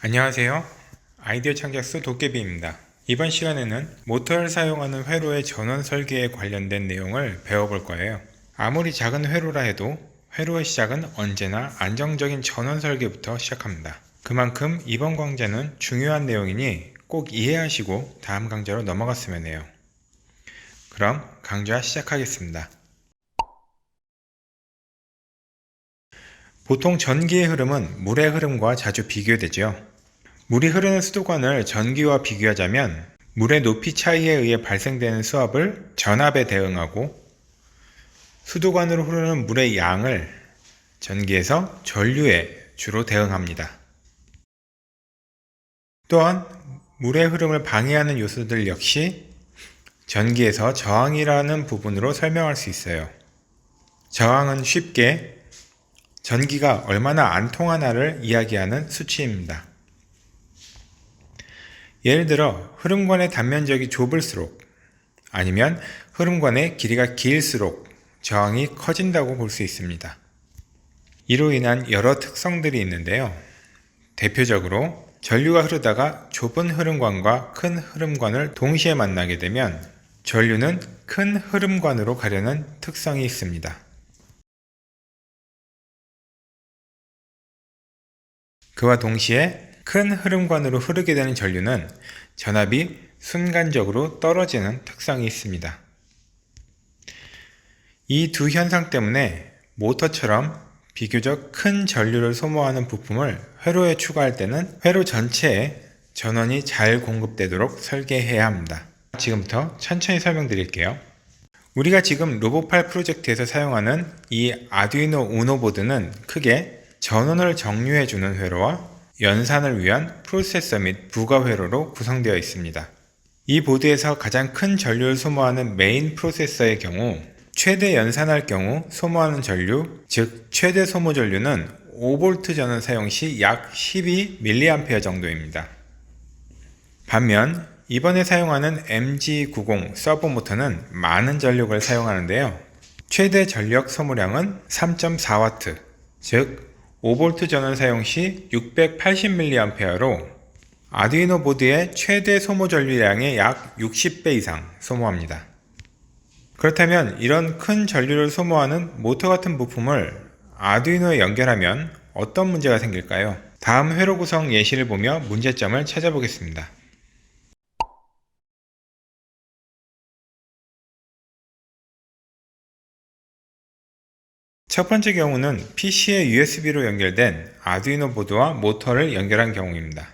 안녕하세요. 아이디어 창작수 도깨비입니다. 이번 시간에는 모터를 사용하는 회로의 전원 설계에 관련된 내용을 배워볼 거예요. 아무리 작은 회로라 해도 회로의 시작은 언제나 안정적인 전원 설계부터 시작합니다. 그만큼 이번 강좌는 중요한 내용이니 꼭 이해하시고 다음 강좌로 넘어갔으면 해요. 그럼 강좌 시작하겠습니다. 보통 전기의 흐름은 물의 흐름과 자주 비교되죠. 물이 흐르는 수도관을 전기와 비교하자면 물의 높이 차이에 의해 발생되는 수압을 전압에 대응하고 수도관으로 흐르는 물의 양을 전기에서 전류에 주로 대응합니다. 또한 물의 흐름을 방해하는 요소들 역시 전기에서 저항이라는 부분으로 설명할 수 있어요. 저항은 쉽게 전기가 얼마나 안 통하나를 이야기하는 수치입니다. 예를 들어 흐름관의 단면적이 좁을수록 아니면 흐름관의 길이가 길수록 저항이 커진다고 볼 수 있습니다. 이로 인한 여러 특성들이 있는데요. 대표적으로 전류가 흐르다가 좁은 흐름관과 큰 흐름관을 동시에 만나게 되면 전류는 큰 흐름관으로 가려는 특성이 있습니다. 그와 동시에 큰 흐름관으로 흐르게 되는 전류는 전압이 순간적으로 떨어지는 특성이 있습니다. 이 두 현상 때문에 모터처럼 비교적 큰 전류를 소모하는 부품을 회로에 추가할 때는 회로 전체에 전원이 잘 공급되도록 설계해야 합니다. 지금부터 천천히 설명드릴게요. 우리가 지금 로보8 프로젝트에서 사용하는 이 아두이노 우노 보드는 크게 전원을 정류해주는 회로와 연산을 위한 프로세서 및 부가 회로로 구성되어 있습니다. 이 보드에서 가장 큰 전류를 소모하는 메인 프로세서의 경우 최대 연산할 경우 소모하는 전류, 즉 최대 소모 전류는 5V 전원 사용 시 약 12mA 정도입니다. 반면 이번에 사용하는 MG90 서버 모터는 많은 전력을 사용하는데요. 최대 전력 소모량은 3.4W, 즉 5V 전원 사용 시 680mA로 아두이노 보드의 최대 소모 전류량의 약 60배 이상 소모합니다. 그렇다면 이런 큰 전류를 소모하는 모터 같은 부품을 아두이노에 연결하면 어떤 문제가 생길까요? 다음 회로 구성 예시를 보며 문제점을 찾아보겠습니다. 첫 번째 경우는 PC에 USB로 연결된 아두이노 보드와 모터를 연결한 경우입니다.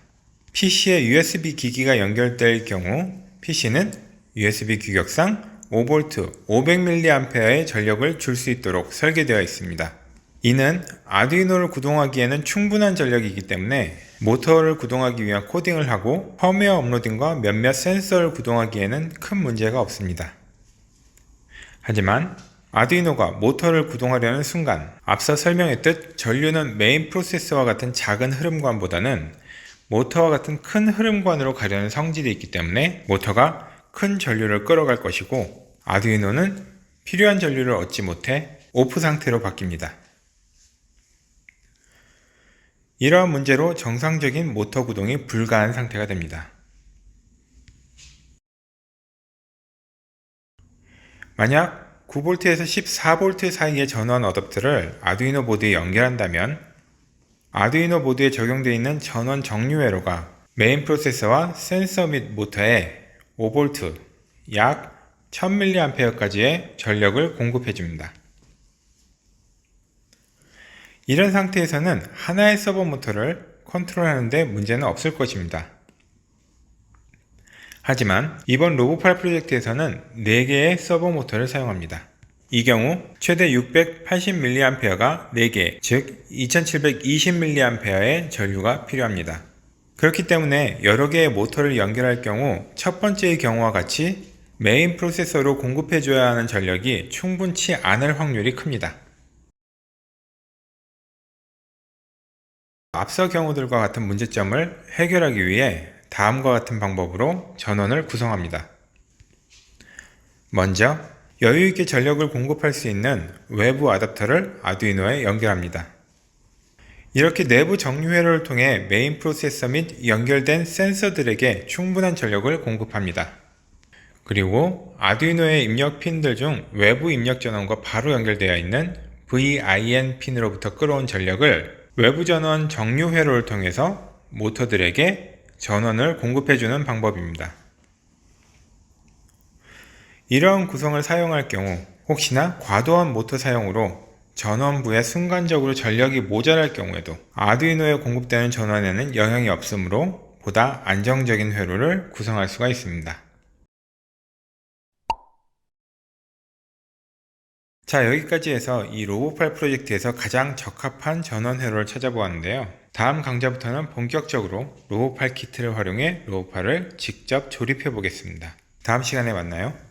PC에 USB 기기가 연결될 경우 PC는 USB 규격상 5V 500mA의 전력을 줄 수 있도록 설계되어 있습니다. 이는 아두이노를 구동하기에는 충분한 전력이기 때문에 모터를 구동하기 위한 코딩을 하고 펌웨어 업로딩과 몇몇 센서를 구동하기에는 큰 문제가 없습니다. 하지만 아두이노가 모터를 구동하려는 순간 앞서 설명했듯 전류는 메인 프로세서와 같은 작은 흐름관보다는 모터와 같은 큰 흐름관으로 가려는 성질이 있기 때문에 모터가 큰 전류를 끌어갈 것이고 아두이노는 필요한 전류를 얻지 못해 오프 상태로 바뀝니다. 이러한 문제로 정상적인 모터 구동이 불가한 상태가 됩니다. 만약 9V에서 14V 사이의 전원 어댑터를 아두이노 보드에 연결한다면 아두이노 보드에 적용되어 있는 전원 정류 회로가 메인 프로세서와 센서 및 모터에 5V 약 1000mA까지의 전력을 공급해줍니다. 이런 상태에서는 하나의 서버 모터를 컨트롤하는 데 문제는 없을 것입니다. 하지만 이번 로보8 프로젝트에서는 4개의 서버 모터를 사용합니다. 이 경우 최대 680mA가 4개, 즉 2720mA의 전류가 필요합니다. 그렇기 때문에 여러 개의 모터를 연결할 경우 첫 번째의 경우와 같이 메인 프로세서로 공급해줘야 하는 전력이 충분치 않을 확률이 큽니다. 앞서 경우들과 같은 문제점을 해결하기 위해 다음과 같은 방법으로 전원을 구성합니다. 먼저 여유있게 전력을 공급할 수 있는 외부 어댑터를 아두이노에 연결합니다. 이렇게 내부 정류 회로를 통해 메인 프로세서 및 연결된 센서들에게 충분한 전력을 공급합니다. 그리고 아두이노의 입력 핀들 중 외부 입력 전원과 바로 연결되어 있는 VIN 핀으로부터 끌어온 전력을 외부 전원 정류 회로를 통해서 모터들에게 전원을 공급해주는 방법입니다. 이러한 구성을 사용할 경우 혹시나 과도한 모터 사용으로 전원부에 순간적으로 전력이 모자랄 경우에도 아두이노에 공급되는 전원에는 영향이 없으므로 보다 안정적인 회로를 구성할 수가 있습니다. 자, 여기까지 해서 이 로보8 프로젝트에서 가장 적합한 전원 회로를 찾아보았는데요. 다음 강좌부터는 본격적으로 로보8 키트를 활용해 로보8을 직접 조립해 보겠습니다. 다음 시간에 만나요.